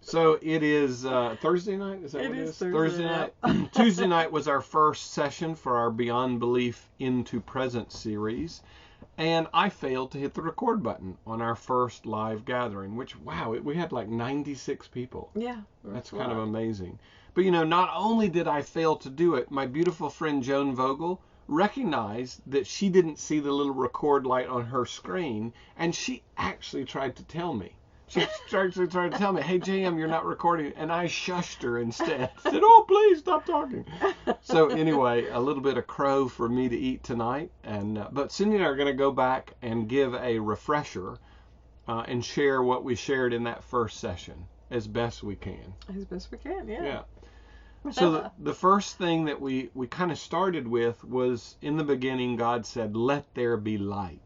So it is Thursday night? Is that It what it is is? Thursday night. Tuesday night was our first session for our Beyond Belief into Present series. And I failed to hit the record button on our first live gathering, which, wow, we had like 96 people. Yeah. That's kind of amazing. But, you know, not only did I fail to do it, my beautiful friend Joan Vogel recognized that she didn't see the little record light on her screen, and she actually tried to tell me. She tried to tell me, hey, JM, you're not recording. And I shushed her instead. Said, oh, please stop talking. So anyway, a little bit of crow for me to eat tonight. But Cindy and I are going to go back and give a refresher and share what we shared in that first session as best we can. As best we can, yeah. So the first thing that we kind of started with was, in the beginning, God said, let there be light.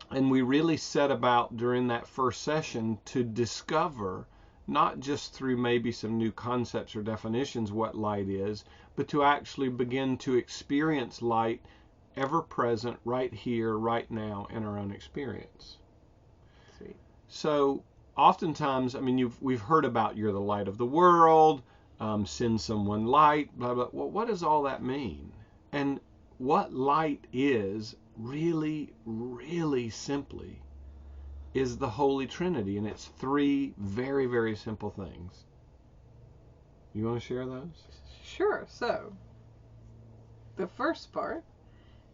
And we really set about during that first session to discover, not just through maybe some new concepts or definitions, what light is, but to actually begin to experience light ever present right here, right now in our own experience. Sweet. So oftentimes, I mean, we've heard about you're the light of the world, send someone light, blah, blah. Well, what does all that mean? And what light is, really, really simply, is the Holy Trinity, and it's three very, very simple things. You want to share those? Sure. So, the first part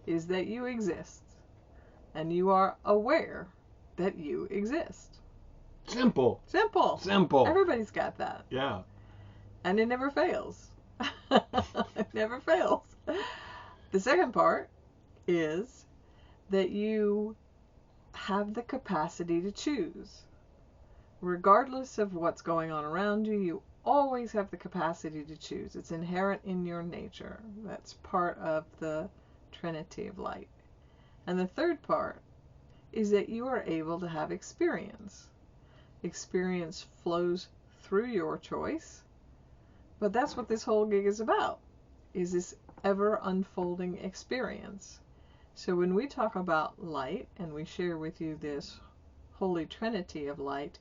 is that you exist, and you are aware that you exist. Simple. Simple. Simple. Everybody's got that. Yeah. And it never fails. It never fails. The second part is that you have the capacity to choose. Regardless of what's going on around you, you always have the capacity to choose. It's inherent in your nature. That's part of the Trinity of light. And the third part is that you are able to have experience. Experience flows through your choice, but that's what this whole gig is about, is this ever unfolding experience. So when we talk about light and we share with you this Holy Trinity of light,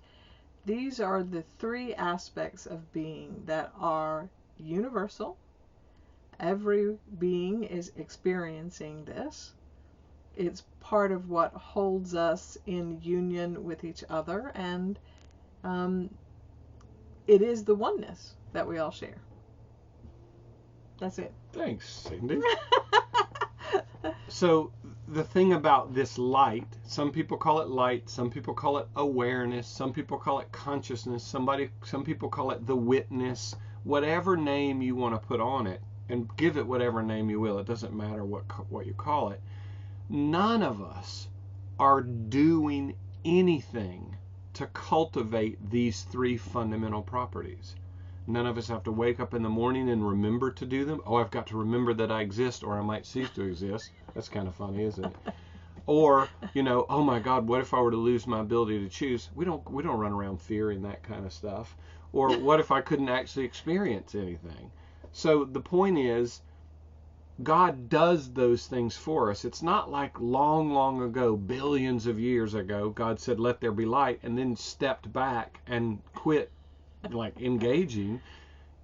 these are the three aspects of being that are universal. Every being is experiencing this. It's part of what holds us in union with each other, and it is the oneness that we all share. That's it. Thanks, Cindy. So the thing about this light, some people call it light, some people call it awareness, some people call it consciousness, some people call it the witness, whatever name you want to put on it, and give it whatever name you will. It doesn't matter what you call it. None of us are doing anything to cultivate these three fundamental properties. None of us have to wake up in the morning and remember to do them. Oh, I've got to remember that I exist or I might cease to exist. That's kind of funny, isn't it? Or, you know, oh my God, what if I were to lose my ability to choose? We don't run around fearing that kind of stuff. Or what if I couldn't actually experience anything? So the point is, God does those things for us. It's not like long, long ago, billions of years ago, God said, let there be light, and then stepped back and quit like engaging.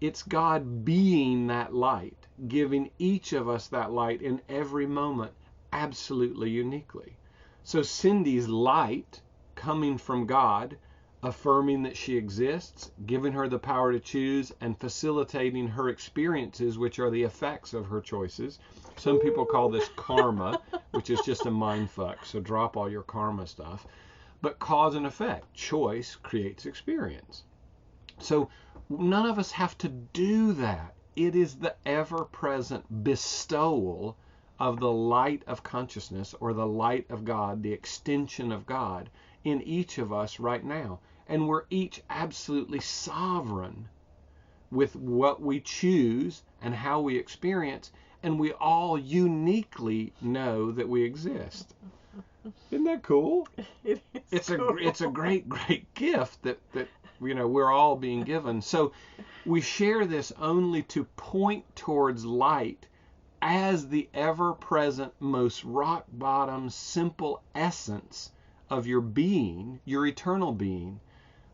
It's God being that light, giving each of us that light in every moment, absolutely uniquely. So Cindy's light coming from God, affirming that she exists, giving her the power to choose, and facilitating her experiences, which are the effects of her choices. Some people call this karma, which is just a mind fuck, so drop all your karma stuff. But cause and effect, choice creates experience. So none of us have to do that. It is the ever-present bestowal of the light of consciousness, or the light of God, the extension of God, in each of us right now. And we're each absolutely sovereign with what we choose and how we experience, and we all uniquely know that we exist. Isn't that cool? It is cool. It's a great gift that you know we're all being given. So we share this only to point towards light as the ever-present, most rock-bottom, simple essence of your being, your eternal being.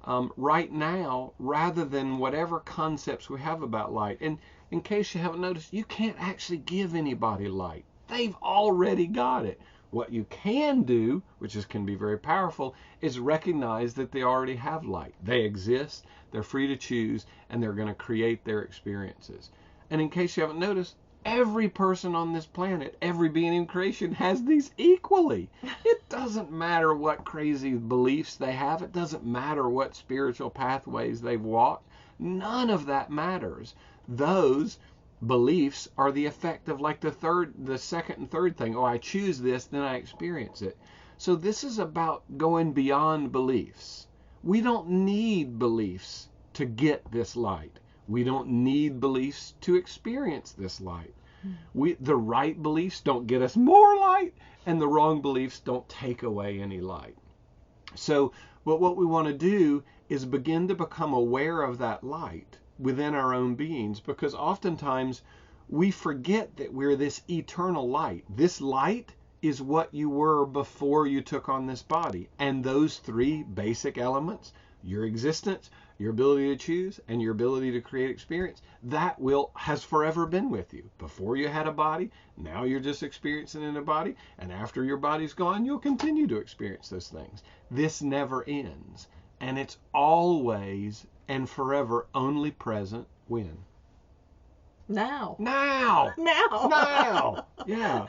right now, rather than whatever concepts we have about light. And in case you haven't noticed, you can't actually give anybody light. They've already got it. What you can do, can be very powerful, is recognize that they already have light. They exist, they're free to choose, and they're going to create their experiences. And in case you haven't noticed, every person on this planet, every being in creation has these equally. It doesn't matter what crazy beliefs they have. It doesn't matter what spiritual pathways they've walked. None of that matters. Those beliefs are the effect of like the second and third thing. Oh, I choose this, then I experience it. So this is about going beyond beliefs. We don't need beliefs to get this light. We don't need beliefs to experience this light. The right beliefs don't get us more light, and the wrong beliefs don't take away any light. So, but what we want to do is begin to become aware of that light within our own beings, because oftentimes we forget that we're this eternal light. This light is what you were before you took on this body. And those three basic elements, your existence, your ability to choose, and your ability to create experience, that has forever been with you. Before you had a body, now you're just experiencing in a body, and after your body's gone, you'll continue to experience those things. This never ends, and it's always and forever only present when? Now. Yeah.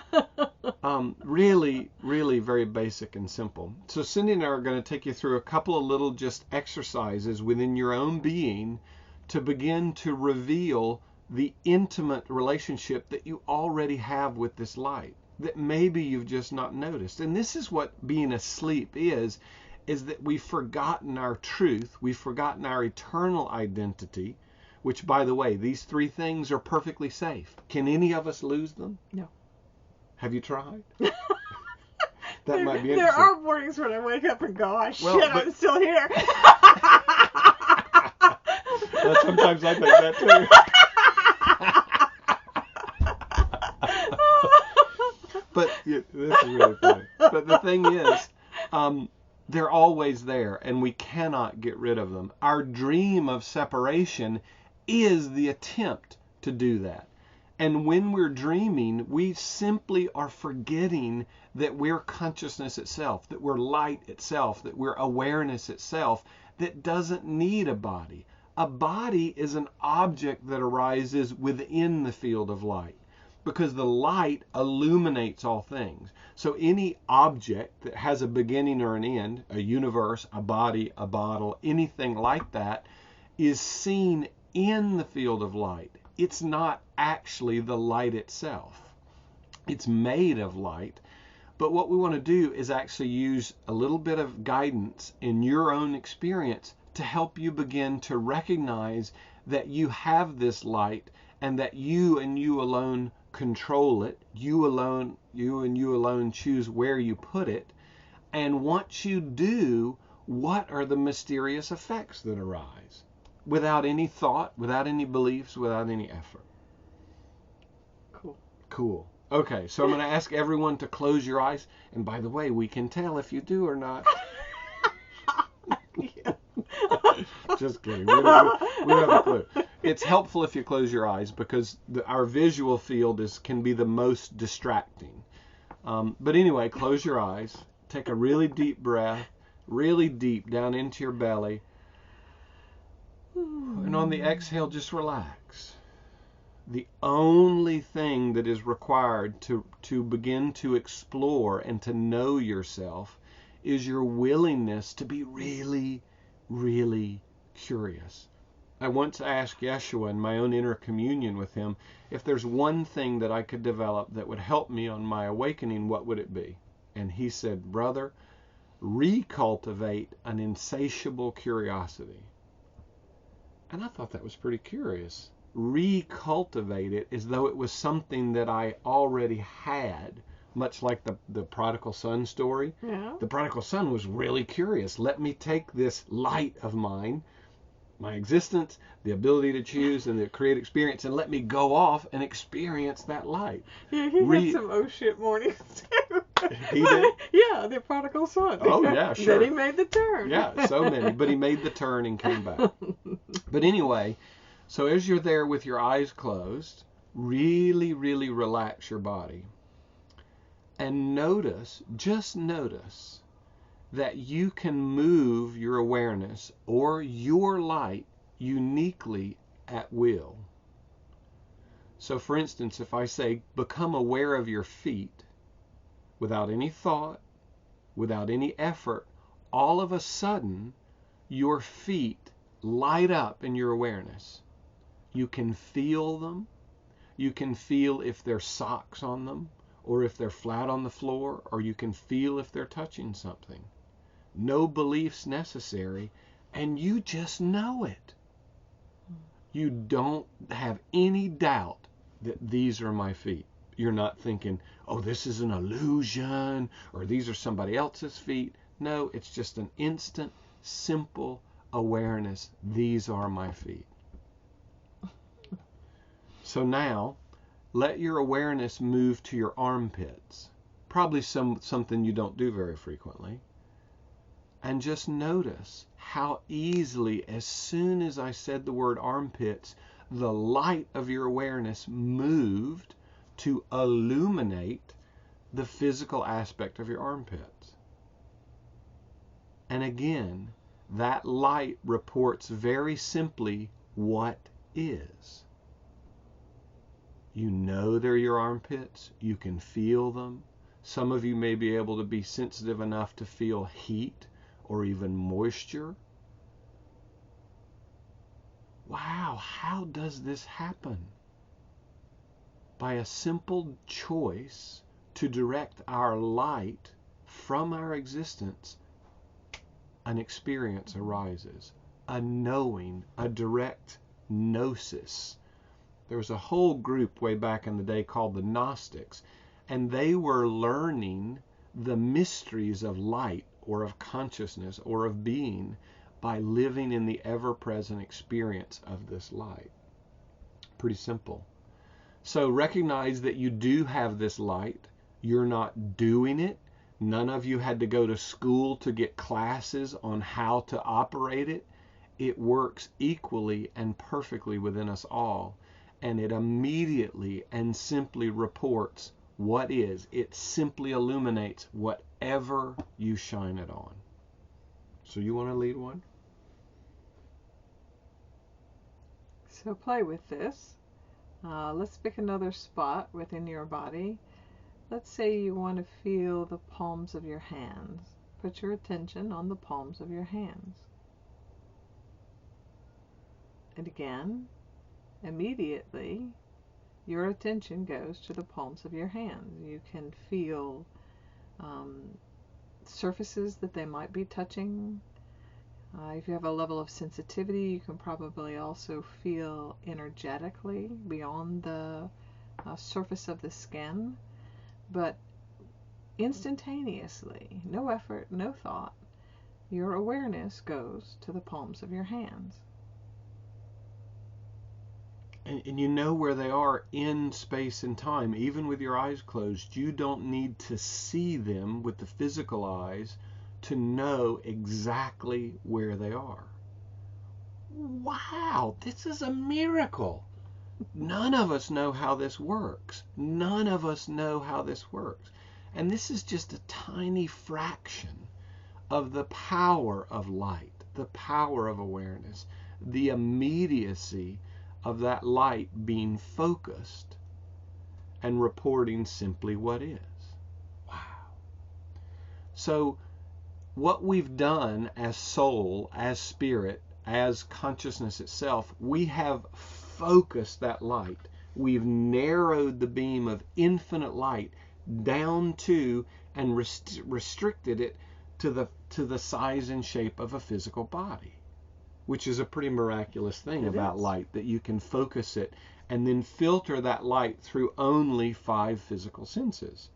Really, really very basic and simple. So Cindy and I are going to take you through a couple of little just exercises within your own being to begin to reveal the intimate relationship that you already have with this light that maybe you've just not noticed. And this is what being asleep is that we've forgotten our truth. We've forgotten our eternal identity, which, by the way, these three things are perfectly safe. Can any of us lose them? No. Have you tried? That might be interesting. There are mornings when I wake up and go, shit, I'm still here. Well, sometimes I think that too. But yeah, this is really funny. But the thing is, they're always there, and we cannot get rid of them. Our dream of separation is the attempt to do that. And when we're dreaming, we simply are forgetting that we're consciousness itself, that we're light itself, that we're awareness itself, that doesn't need a body. A body is an object that arises within the field of light, because the light illuminates all things. So any object that has a beginning or an end, a universe, a body, a bottle, anything like that, is seen in the field of light. It's not actually the light itself. It's made of light. But what we want to do is actually use a little bit of guidance in your own experience to help you begin to recognize that you have this light, and that you and you alone control it. You and you alone choose where you put it. And once you do, what are the mysterious effects that arise? Without any thought, without any beliefs, without any effort. Cool. Okay, so I'm going to ask everyone to close your eyes. And by the way, we can tell if you do or not. Just kidding. We don't have a clue. It's helpful if you close your eyes, because our visual field can be the most distracting. But anyway, close your eyes. Take a really deep breath, really deep down into your belly. And on the exhale, just relax. The only thing that is required to begin to explore and to know yourself is your willingness to be really, really curious. I once asked Yeshua in my own inner communion with him, if there's one thing that I could develop that would help me on my awakening, what would it be? And he said, brother, recultivate an insatiable curiosity. And I thought that was pretty curious. Recultivate it as though it was something that I already had, much like the prodigal son story. Yeah. The prodigal son was really curious. Let me take this light of mine my existence, the ability to choose, and to create experience, and let me go off and experience that light. Yeah, he had some oh shit mornings too. He did? Yeah, the prodigal son. Oh, yeah, sure. Then he made the turn. Yeah, so many. But he made the turn and came back. But anyway, so as you're there with your eyes closed, really, really relax your body. And notice, just notice, that you can move your awareness or your light uniquely at will. So for instance, if I say, become aware of your feet, without any thought, without any effort, all of a sudden, your feet light up in your awareness. You can feel them. You can feel if there's socks on them, or if they're flat on the floor, or you can feel if they're touching something. No beliefs necessary, and you just know it. You don't have any doubt that these are my feet. You're not thinking, oh, this is an illusion, or these are somebody else's feet. No, it's just an instant, simple awareness. These are my feet. So now, let your awareness move to your armpits. Probably something you don't do very frequently. And just notice how easily, as soon as I said the word armpits, the light of your awareness moved to illuminate the physical aspect of your armpits. And again, that light reports very simply what is. You know they're your armpits. You can feel them. Some of you may be able to be sensitive enough to feel heat or even moisture. Wow, how does this happen? By a simple choice to direct our light from our existence, an experience arises, a knowing, a direct gnosis. There was a whole group way back in the day called the Gnostics, and they were learning the mysteries of light or of consciousness or of being by living in the ever-present experience of this light. Pretty simple. So recognize that you do have this light. You're not doing it. None of you had to go to school to get classes on how to operate it. It works equally and perfectly within us all. And it immediately and simply reports what is. It simply illuminates whatever you shine it on. So you want to lead one? So play with this. Let's pick another spot within your body. Let's say you want to feel the palms of your hands. Put your attention on the palms of your hands. And again, immediately, your attention goes to the palms of your hands. You can feel surfaces that they might be touching. If you have a level of sensitivity, you can probably also feel energetically beyond the surface of the skin. But instantaneously, no effort, no thought, your awareness goes to the palms of your hands. And you know where they are in space and time. Even with your eyes closed, you don't need to see them with the physical eyes to know exactly where they are. Wow, this is a miracle. None of us know how this works. None of us know how this works. And this is just a tiny fraction of the power of light, the power of awareness, the immediacy of that light being focused and reporting simply what is. Wow. So what we've done as soul, as spirit, as consciousness itself, we have focused that light. We've narrowed the beam of infinite light down to and restricted it to the size and shape of a physical body, which is a pretty miraculous thing about light, that you can focus it and then filter that light through only 5 physical senses.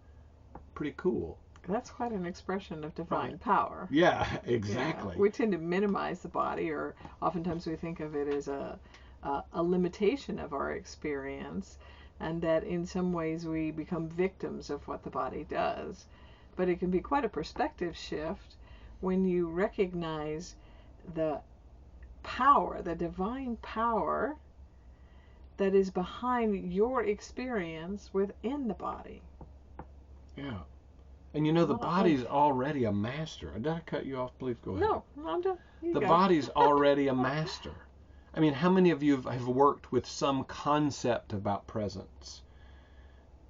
Pretty cool. That's quite an expression of divine Right. power. Yeah, exactly. We tend to minimize the body, or oftentimes we think of it as a limitation of our experience, and that in some ways we become victims of what the body does. But it can be quite a perspective shift when you recognize the power, the divine power that is behind your experience within the body. Yeah. And you know, the body's already a master. Did I cut you off? Please go ahead. No, I'm done. The body's already a master. I mean, how many of you have worked with some concept about presence?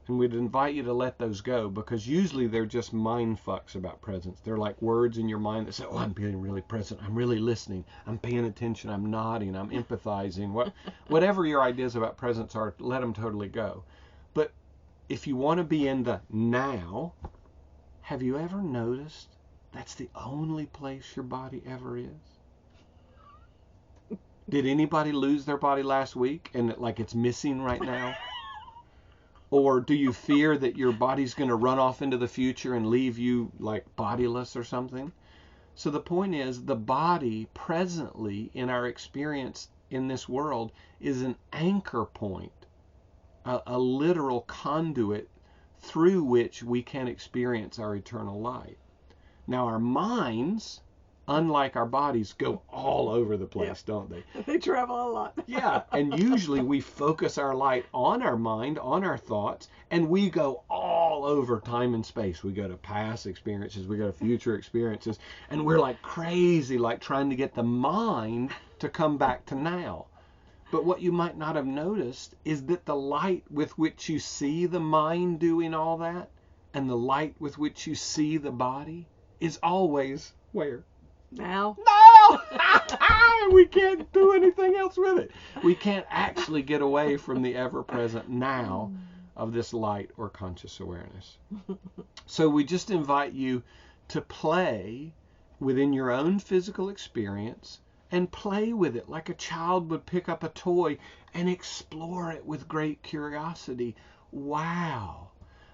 And we'd invite you to let those go, because usually they're just mind fucks about presence. They're like words in your mind that say, oh, I'm being really present. I'm really listening. I'm paying attention. I'm nodding. I'm empathizing. Whatever your ideas about presence are, let them totally go. But if you want to be in the now, have you ever noticed that's the only place your body ever is? Did anybody lose their body last week and it's missing right now? Or do you fear that your body's going to run off into the future and leave you like bodiless or something? So the point is, the body presently in our experience in this world is an anchor point, a literal conduit through which we can experience our eternal light. Now our minds, unlike our bodies, go all over the place, don't they? They travel a lot. Yeah, and usually we focus our light on our mind, on our thoughts, and we go all over time and space. We go to past experiences, we go to future experiences, and we're like crazy, like trying to get the mind to come back to now. But what you might not have noticed is that the light with which you see the mind doing all that, and the light with which you see the body, is always where? Now. No! We can't do anything else with it. We can't actually get away from the ever-present now of this light or conscious awareness. So we just invite you to play within your own physical experience and play with it like a child would pick up a toy and explore it with great curiosity. Wow.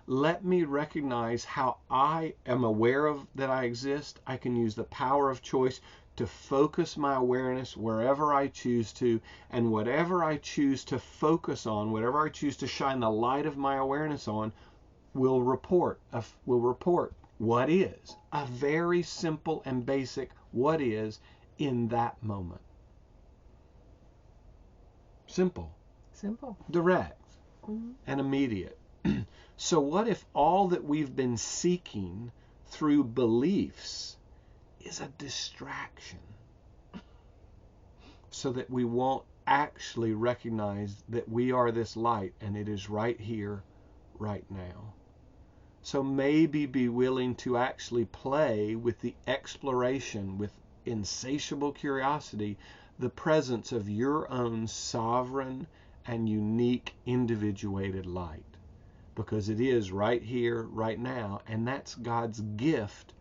Let me recognize how I am aware of that I exist. I can use the power of choice to focus my awareness wherever I choose to, and whatever I choose to focus on, whatever I choose to shine the light of my awareness on, will report what is. A very simple and basic what is in that moment. Simple. Direct. And immediate. So what if all that we've been seeking through beliefs is a distraction, so that we won't actually recognize that we are this light and it is right here, right now? So maybe be willing to actually play with the exploration, with insatiable curiosity, the presence of your own sovereign and unique individuated light. Because it is right here, right now, and that's God's gift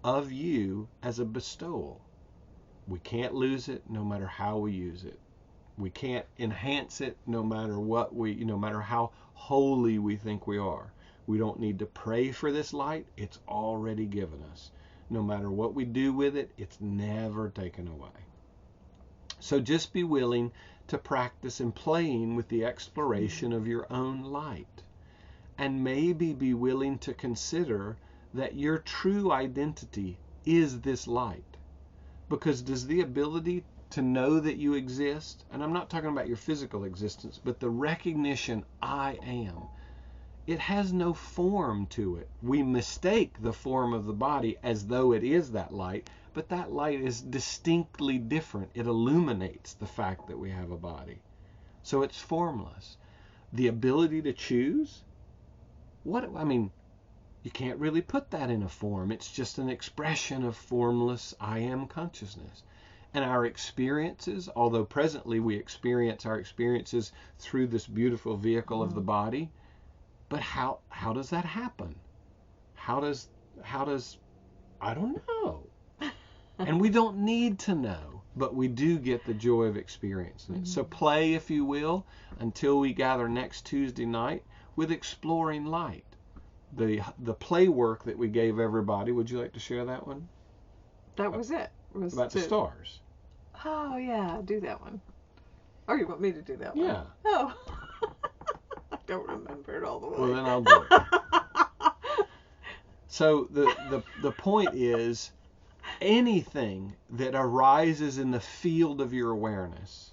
of you as a bestowal. We can't lose it no matter how we use it. We can't enhance it no matter no matter how holy we think we are. We don't need to pray for this light. It's already given us. No matter what we do with it, it's never taken away. So just be willing to practice in playing with the exploration of your own light. And maybe be willing to consider that your true identity is this light. Because does the ability to know that you exist, and I'm not talking about your physical existence, but the recognition I am, it has no form to it. We mistake the form of the body as though it is that light, but that light is distinctly different. It illuminates the fact that we have a body. So it's formless. The ability to choose, you can't really put that in a form. It's just an expression of formless I am consciousness. And our experiences, although presently we experience our experiences through this beautiful vehicle of the body, but how does that happen? How does I don't know. And we don't need to know, but we do get the joy of experiencing it. So play, if you will, until we gather next Tuesday night with exploring light. the play work that we gave everybody. Would you like to share that one? That was it. About the stars. Oh, yeah, do that one. Or you want me to do that one? Yeah. Oh. I don't remember it all the way. Well, then I'll do it. So the point is, anything that arises in the field of your awareness,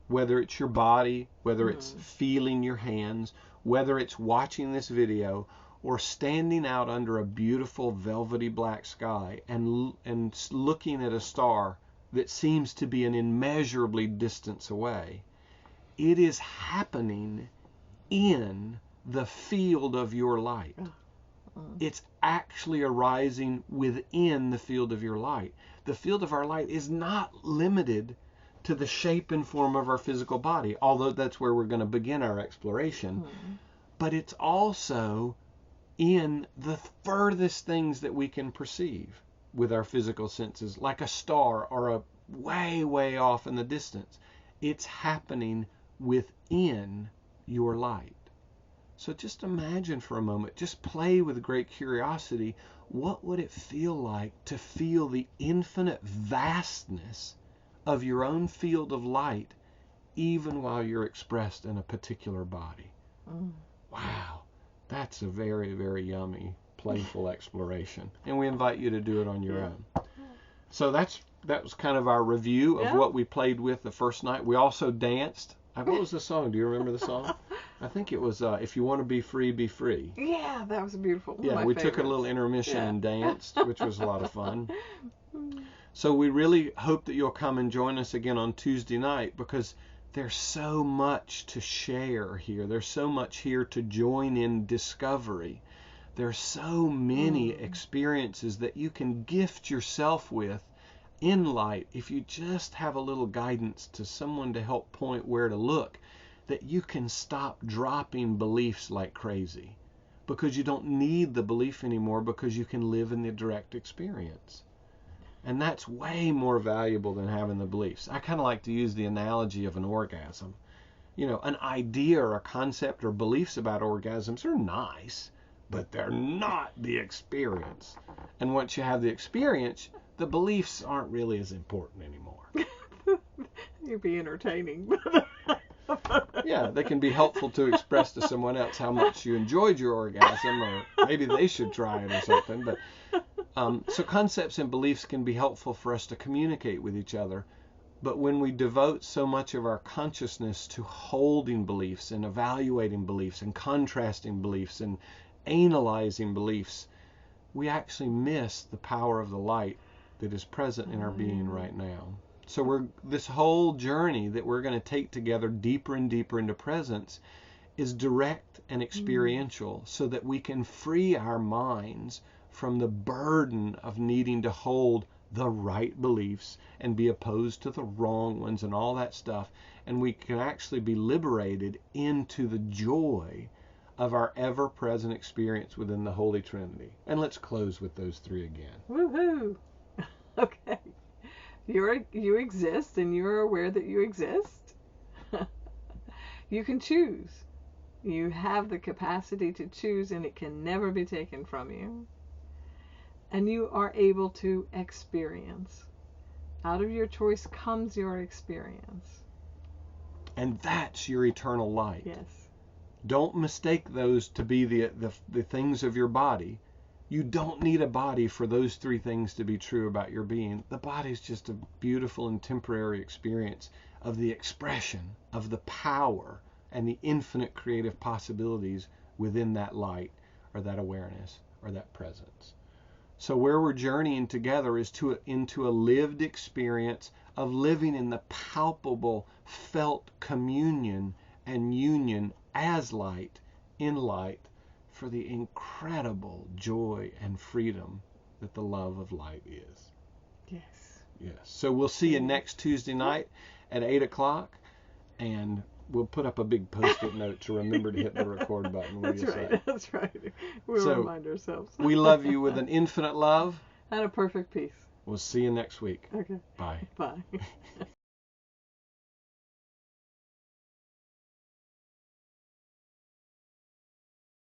whether it's your body, whether it's feeling your hands, whether it's watching this video, or standing out under a beautiful velvety black sky and looking at a star that seems to be an immeasurably distance away, it is happening in the field of your light. It's actually arising within the field of your light. The field of our light is not limited to the shape and form of our physical body, although that's where we're going to begin our exploration. But it's also in the furthest things that we can perceive with our physical senses, like a star or a way, way off in the distance. It's happening within your light. So just imagine for a moment, just play with great curiosity. What would it feel like to feel the infinite vastness of your own field of light, even while you're expressed in a particular body? Wow, that's a very, very yummy, playful exploration. And we invite you to do it on your own. So that was kind of our review of what we played with the first night. We also danced. What was the song? Do you remember the song? I think it was If You Want to Be Free, Be Free. Yeah, that was beautiful. Yeah, we took a little intermission and danced, which was a lot of fun. So we really hope that you'll come and join us again on Tuesday night, because there's so much to share here. There's so much here to join in discovery. There's so many experiences that you can gift yourself with in light if you just have a little guidance to someone to help point where to look, that you can stop dropping beliefs like crazy, because you don't need the belief anymore, because you can live in the direct experience. And that's way more valuable than having the beliefs. I kind of like to use the analogy of an orgasm. You know, an idea or a concept or beliefs about orgasms are nice, but they're not the experience. And once you have the experience, the beliefs aren't really as important anymore. You'd be entertaining. Yeah, they can be helpful to express to someone else how much you enjoyed your orgasm, or maybe they should try it or something. But so concepts and beliefs can be helpful for us to communicate with each other. But when we devote so much of our consciousness to holding beliefs and evaluating beliefs and contrasting beliefs and analyzing beliefs, we actually miss the power of the light that is present in our being right now. So this whole journey that we're going to take together deeper and deeper into presence is direct and experiential, so that we can free our minds from the burden of needing to hold the right beliefs and be opposed to the wrong ones and all that stuff. And we can actually be liberated into the joy of our ever-present experience within the Holy Trinity. And let's close with those three again. Woohoo! Okay. You exist, and you're aware that you exist. You can choose. You have the capacity to choose, and it can never be taken from you. And you are able to experience. Out of your choice comes your experience. And that's your eternal light. Yes. Don't mistake those to be the things of your body. You don't need a body for those three things to be true about your being. The body is just a beautiful and temporary experience of the expression of the power and the infinite creative possibilities within that light, or that awareness, or that presence. So where we're journeying together is into a lived experience of living in the palpable, felt communion and union as light, in light, for the incredible joy and freedom that the love of light is. Yes. Yes. So we'll see you next Tuesday night at 8 o'clock, and we'll put up a big post-it note to remember to hit the record button. That's right. That's right. We'll remind ourselves. We love you with an infinite love. And a perfect peace. We'll see you next week. Okay. Bye. Bye.